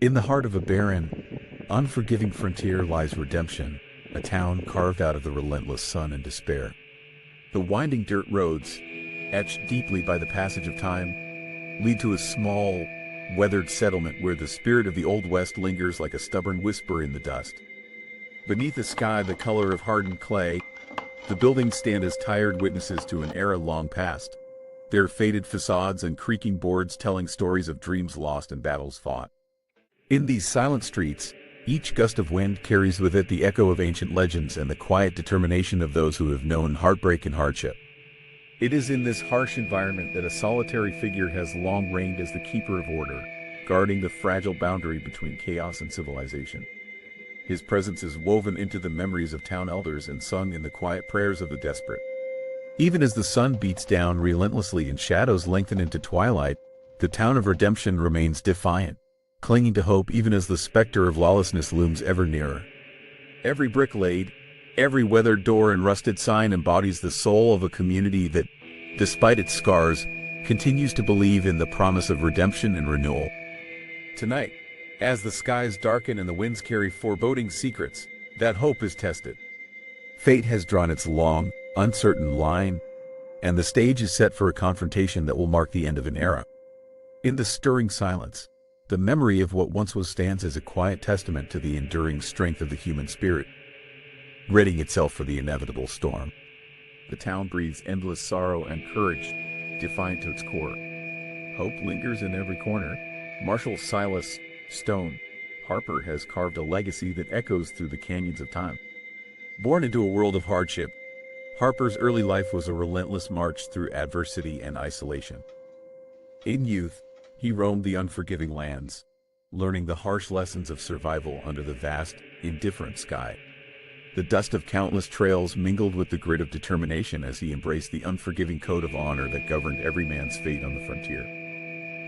In the heart of a barren, unforgiving frontier lies redemption, a town carved out of the relentless sun and despair. The winding dirt roads, etched deeply by the passage of time, lead to a small, weathered settlement where the spirit of the Old West lingers like a stubborn whisper in the dust. Beneath a sky the color of hardened clay, the buildings stand as tired witnesses to an era long past, their faded facades and creaking boards telling stories of dreams lost and battles fought. In these silent streets, each gust of wind carries with it the echo of ancient legends and the quiet determination of those who have known heartbreak and hardship. It is in this harsh environment that a solitary figure has long reigned as the keeper of order, guarding the fragile boundary between chaos and civilization. His presence is woven into the memories of town elders and sung in the quiet prayers of the desperate. Even as the sun beats down relentlessly and shadows lengthen into twilight, the town of redemption remains defiant, clinging to hope even as the specter of lawlessness looms ever nearer. Every brick laid, every weathered door and rusted sign embodies the soul of a community that, despite its scars, continues to believe in the promise of redemption and renewal. Tonight, as the skies darken and the winds carry foreboding secrets, that hope is tested. Fate has drawn its long, uncertain line, and the stage is set for a confrontation that will mark the end of an era. In the stirring silence, the memory of what once was stands as a quiet testament to the enduring strength of the human spirit, readying itself for the inevitable storm. The town breathes endless sorrow and courage, defiant to its core. Hope lingers in every corner. Marshal Silas, stone, Harper has carved a legacy that echoes through the canyons of time. Born into a world of hardship, Harper's early life was a relentless march through adversity and isolation. In youth, he roamed the unforgiving lands, learning the harsh lessons of survival under the vast, indifferent sky. The dust of countless trails mingled with the grit of determination as he embraced the unforgiving code of honor that governed every man's fate on the frontier.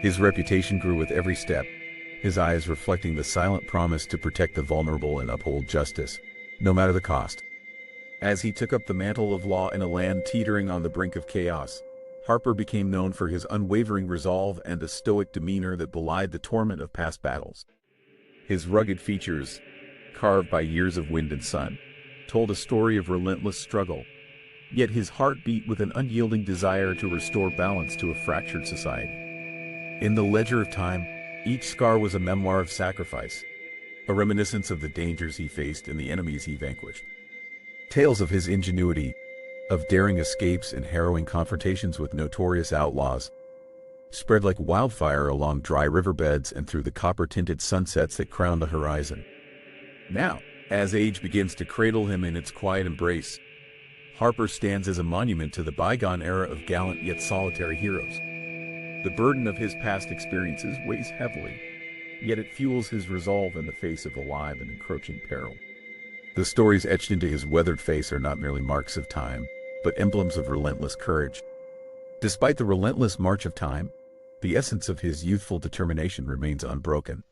His reputation grew with every step, his eyes reflecting the silent promise to protect the vulnerable and uphold justice, no matter the cost. As he took up the mantle of law in a land teetering on the brink of chaos, Harper became known for his unwavering resolve and a stoic demeanor that belied the torment of past battles. His rugged features, carved by years of wind and sun, told a story of relentless struggle, yet his heart beat with an unyielding desire to restore balance to a fractured society. In the ledger of time, each scar was a memoir of sacrifice, a reminiscence of the dangers he faced and the enemies he vanquished. Tales of his ingenuity, of daring escapes and harrowing confrontations with notorious outlaws, spread like wildfire along dry riverbeds and through the copper-tinted sunsets that crowned the horizon. Now, as age begins to cradle him in its quiet embrace, Harper stands as a monument to the bygone era of gallant yet solitary heroes. The burden of his past experiences weighs heavily, yet it fuels his resolve in the face of alive and encroaching peril. The stories etched into his weathered face are not merely marks of time, but emblems of relentless courage. Despite the relentless march of time, the essence of his youthful determination remains unbroken.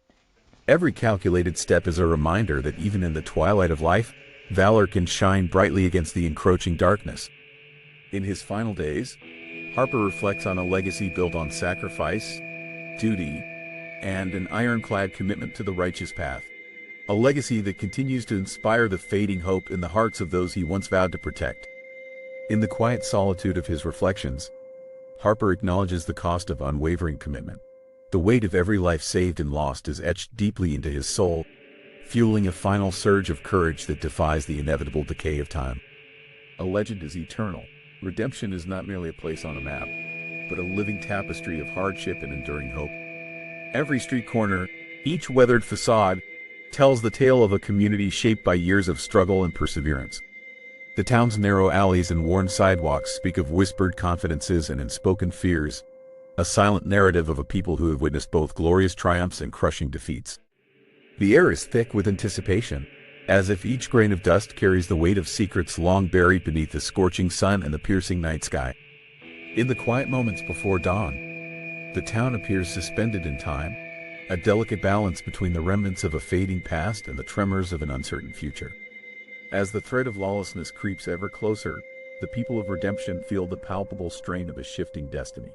Every calculated step is a reminder that even in the twilight of life, valor can shine brightly against the encroaching darkness. In his final days, Harper reflects on a legacy built on sacrifice, duty, and an ironclad commitment to the righteous path. A legacy that continues to inspire the fading hope in the hearts of those he once vowed to protect. In the quiet solitude of his reflections, Harper acknowledges the cost of unwavering commitment. The weight of every life saved and lost is etched deeply into his soul, fueling a final surge of courage that defies the inevitable decay of time. A legend is eternal. Redemption is not merely a place on a map, but a living tapestry of hardship and enduring hope. Every street corner, each weathered facade, tells the tale of a community shaped by years of struggle and perseverance. The town's narrow alleys and worn sidewalks speak of whispered confidences and unspoken fears, a silent narrative of a people who have witnessed both glorious triumphs and crushing defeats. The air is thick with anticipation, as if each grain of dust carries the weight of secrets long buried beneath the scorching sun and the piercing night sky. In the quiet moments before dawn, the town appears suspended in time, a delicate balance between the remnants of a fading past and the tremors of an uncertain future. As the threat of lawlessness creeps ever closer, the people of redemption feel the palpable strain of a shifting destiny.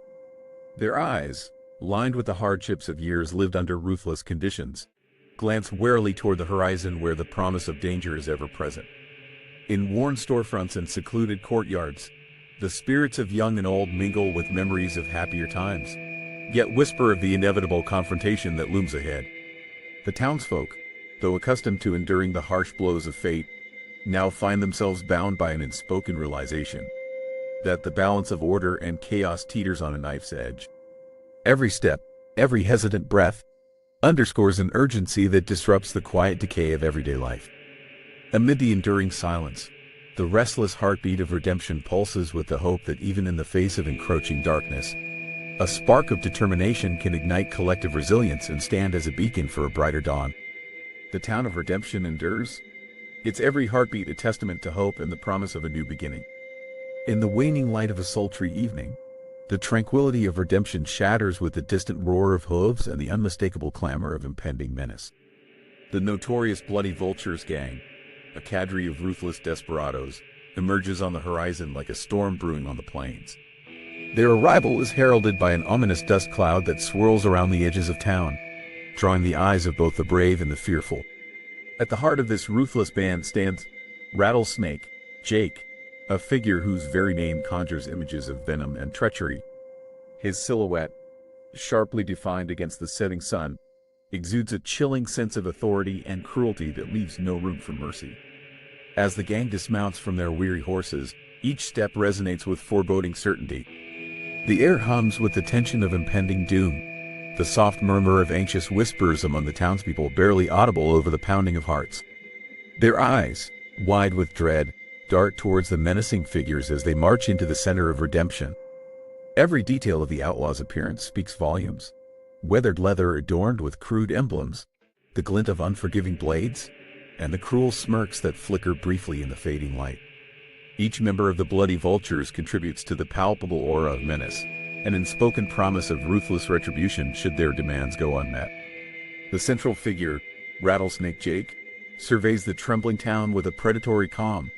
Their eyes, lined with the hardships of years lived under ruthless conditions, glance warily toward the horizon where the promise of danger is ever present. In worn storefronts and secluded courtyards, the spirits of young and old mingle with memories of happier times, yet whisper of the inevitable confrontation that looms ahead. The townsfolk, though accustomed to enduring the harsh blows of fate, now find themselves bound by an unspoken realization that the balance of order and chaos teeters on a knife's edge. Every step, every hesitant breath, underscores an urgency that disrupts the quiet decay of everyday life. Amid the enduring silence, the restless heartbeat of redemption pulses with the hope that even in the face of encroaching darkness, a spark of determination can ignite collective resilience and stand as a beacon for a brighter dawn. The town of redemption endures, its every heartbeat a testament to hope and the promise of a new beginning. In the waning light of a sultry evening, the tranquility of redemption shatters with the distant roar of hooves and the unmistakable clamor of impending menace. The notorious Bloody Vultures gang, a cadre of ruthless desperados, emerges on the horizon like a storm brewing on the plains. Their arrival is heralded by an ominous dust cloud that swirls around the edges of town, drawing the eyes of both the brave and the fearful. At the heart of this ruthless band stands Rattlesnake, Jake, a figure whose very name conjures images of venom and treachery. His silhouette, sharply defined against the setting sun, exudes a chilling sense of authority and cruelty that leaves no room for mercy. As the gang dismounts from their weary horses, each step resonates with foreboding certainty. The air hums with the tension of impending doom, the soft murmur of anxious whispers among the townspeople barely audible over the pounding of hearts. Their eyes, wide with dread, dart towards the menacing figures as they march into the center of redemption. Every detail of the outlaws' appearance speaks volumes. Weathered leather adorned with crude emblems, the glint of unforgiving blades, and the cruel smirks that flicker briefly in the fading light. Each member of the Bloody Vultures contributes to the palpable aura of menace, an unspoken promise of ruthless retribution should their demands go unmet. The central figure, Rattlesnake Jake, surveys the trembling town with a predatory calm,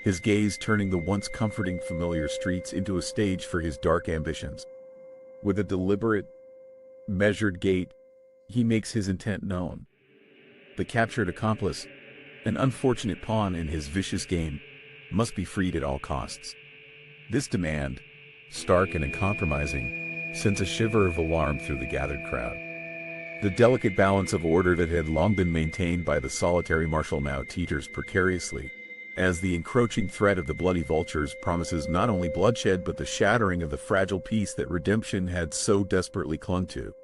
his gaze turning the once comforting familiar streets into a stage for his dark ambitions. With a deliberate, measured gait, he makes his intent known. The captured accomplice, an unfortunate pawn in his vicious game, must be freed at all costs. This demand, stark and uncompromising, sends a shiver of alarm through the gathered crowd. The delicate balance of order that had long been maintained by the solitary marshal now teeters precariously, as the encroaching threat of the Bloody Vultures promises not only bloodshed but the shattering of the fragile peace that redemption had so desperately clung to.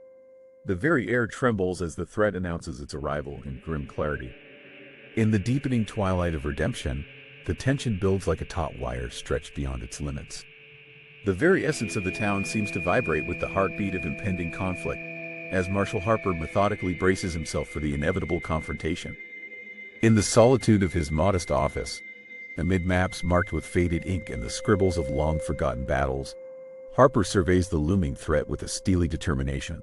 The very air trembles as the threat announces its arrival in grim clarity. In the deepening twilight of redemption, the tension builds like a taut wire stretched beyond its limits. The very essence of the town seems to vibrate with the heartbeat of impending conflict, as Marshal Harper methodically braces himself for the inevitable confrontation. In the solitude of his modest office, amid maps marked with faded ink and the scribbles of long-forgotten battles, Harper surveys the looming threat with a steely determination.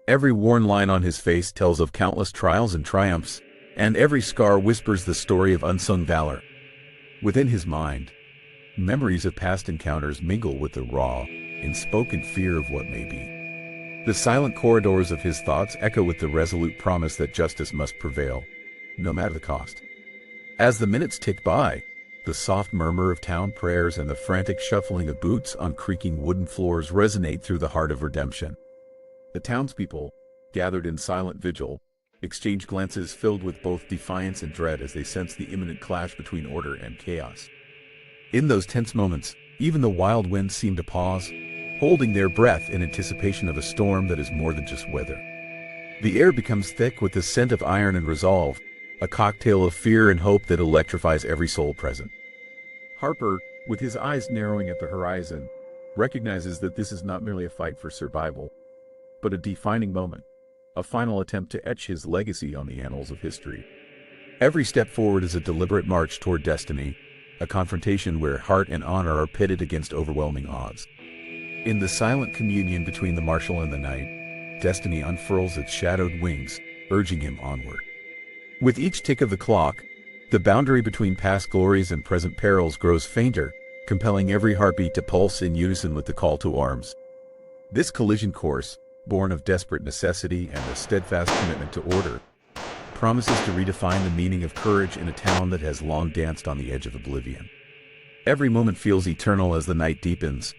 Every worn line on his face tells of countless trials and triumphs, and every scar whispers the story of unsung valor. Within his mind, memories of past encounters mingle with the raw, unspoken fear of what may be. The silent corridors of his thoughts echo with the resolute promise that justice must prevail, no matter the cost. As the minutes tick by, the soft murmur of town prayers and the frantic shuffling of boots on creaking wooden floors resonate through the heart of redemption. The townspeople, gathered in silent vigil, exchange glances filled with both defiance and dread as they sense the imminent clash between order and chaos. In those tense moments, even the wild winds seem to pause, holding their breath in anticipation of a storm that is more than just weather. The air becomes thick with the scent of iron and resolve, a cocktail of fear and hope that electrifies every soul present. Harper, with his eyes narrowing at the horizon, recognizes that this is not merely a fight for survival, but a defining moment, a final attempt to etch his legacy on the annals of history. Every step forward is a deliberate march toward destiny, a confrontation where heart and honor are pitted against overwhelming odds. In the silent communion between the marshal and the knight, destiny unfurls its shadowed wings, urging him onward. With each tick of the clock, the boundary between past glories and present perils grows fainter, compelling every heartbeat to pulse in unison with the call to arms. This collision course, born of desperate necessity and a steadfast commitment to order, promises to redefine the meaning of courage in a town that has long danced on the edge of oblivion. Every moment feels eternal as the night deepens.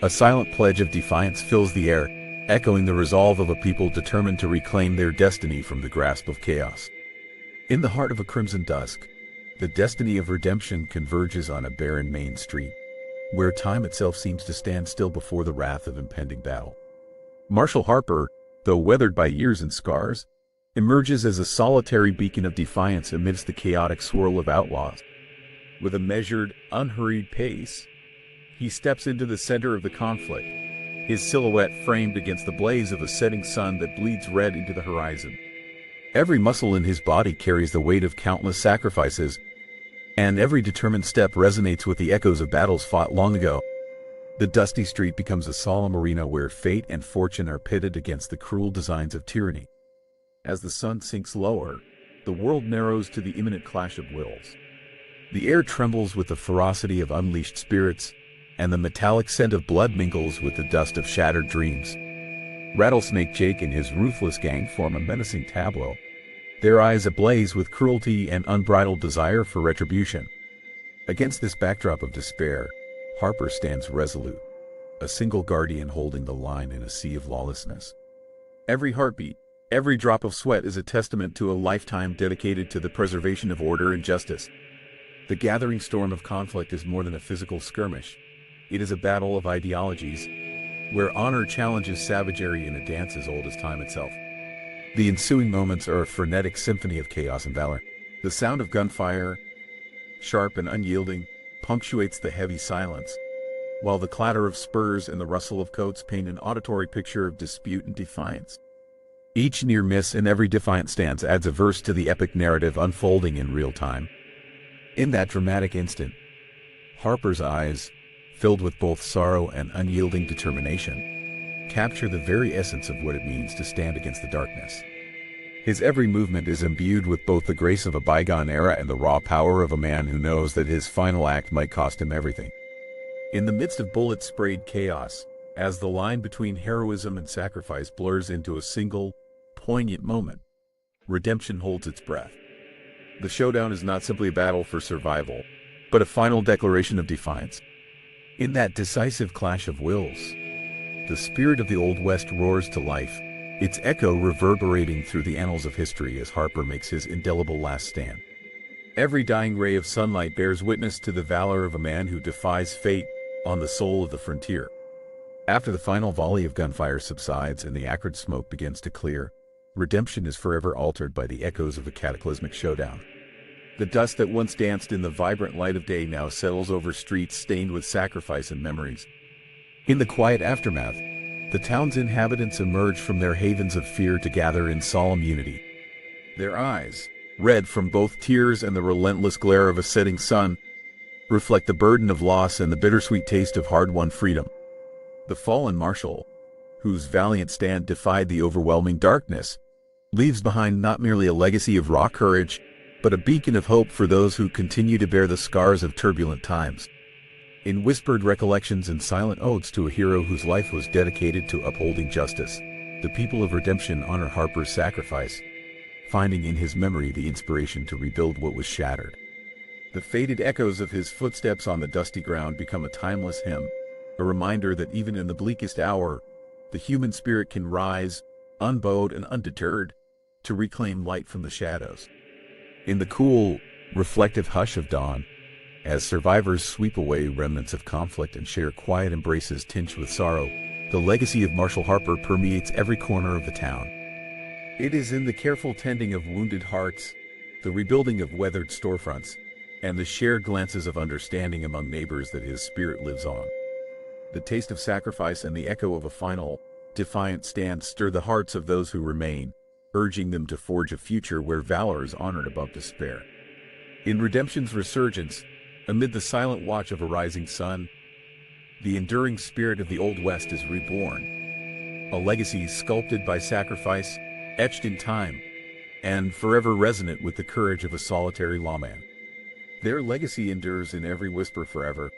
A silent pledge of defiance fills the air, echoing the resolve of a people determined to reclaim their destiny from the grasp of chaos. In the heart of a crimson dusk, the destiny of redemption converges on a barren main street, where time itself seems to stand still before the wrath of impending battle. Marshal Harper, though weathered by years and scars, emerges as a solitary beacon of defiance amidst the chaotic swirl of outlaws. With a measured, unhurried pace, he steps into the center of the conflict, his silhouette framed against the blaze of a setting sun that bleeds red into the horizon. Every muscle in his body carries the weight of countless sacrifices, and every determined step resonates with the echoes of battles fought long ago. The dusty street becomes a solemn arena where fate and fortune are pitted against the cruel designs of tyranny. As the sun sinks lower, the world narrows to the imminent clash of wills. The air trembles with the ferocity of unleashed spirits, and the metallic scent of blood mingles with the dust of shattered dreams. Rattlesnake Jake and his ruthless gang form a menacing tableau, their eyes ablaze with cruelty and unbridled desire for retribution. Against this backdrop of despair, Harper stands resolute, a single guardian holding the line in a sea of lawlessness. Every heartbeat, every drop of sweat is a testament to a lifetime dedicated to the preservation of order and justice. The gathering storm of conflict is more than a physical skirmish. It is a battle of ideologies, where honor challenges savagery in a dance as old as time itself. The ensuing moments are a frenetic symphony of chaos and valor. The sound of gunfire, sharp and unyielding, punctuates the heavy silence, while the clatter of spurs and the rustle of coats paint an auditory picture of dispute and defiance. Each near miss and every defiant stance adds a verse to the epic narrative unfolding in real time. In that dramatic instant, Harper's eyes, filled with both sorrow and unyielding determination, capture the very essence of what it means to stand against the darkness. His every movement is imbued with both the grace of a bygone era and the raw power of a man who knows that his final act might cost him everything. In the midst of bullet-sprayed chaos, as the line between heroism and sacrifice blurs into a single, poignant moment, redemption holds its breath. The showdown is not simply a battle for survival, but a final declaration of defiance. In that decisive clash of wills, the spirit of the Old West roars to life, its echo reverberating through the annals of history as Harper makes his indelible last stand. Every dying ray of sunlight bears witness to the valor of a man who defies fate on the soul of the frontier. After the final volley of gunfire subsides and the acrid smoke begins to clear, redemption is forever altered by the echoes of a cataclysmic showdown. The dust that once danced in the vibrant light of day now settles over streets stained with sacrifice and memories. In the quiet aftermath, the town's inhabitants emerge from their havens of fear to gather in solemn unity. Their eyes, red from both tears and the relentless glare of a setting sun, reflect the burden of loss and the bittersweet taste of hard-won freedom. The fallen marshal, whose valiant stand defied the overwhelming darkness, leaves behind not merely a legacy of raw courage, but a beacon of hope for those who continue to bear the scars of turbulent times. In whispered recollections and silent odes to a hero whose life was dedicated to upholding justice, the people of redemption honor Harper's sacrifice, finding in his memory the inspiration to rebuild what was shattered. The faded echoes of his footsteps on the dusty ground become a timeless hymn, a reminder that even in the bleakest hour, the human spirit can rise, unbowed and undeterred, to reclaim light from the shadows. In the cool, reflective hush of dawn, as survivors sweep away remnants of conflict and share quiet embraces tinged with sorrow, the legacy of Marshal Harper permeates every corner of the town. It is in the careful tending of wounded hearts, the rebuilding of weathered storefronts, and the shared glances of understanding among neighbors that his spirit lives on. The taste of sacrifice and the echo of a final, defiant stand stir the hearts of those who remain, urging them to forge a future where valor is honored above despair. In redemption's resurgence, amid the silent watch of a rising sun, the enduring spirit of the Old West is reborn, a legacy sculpted by sacrifice, etched in time, and forever resonant with the courage of a solitary lawman. Their legacy endures in every whisper forever,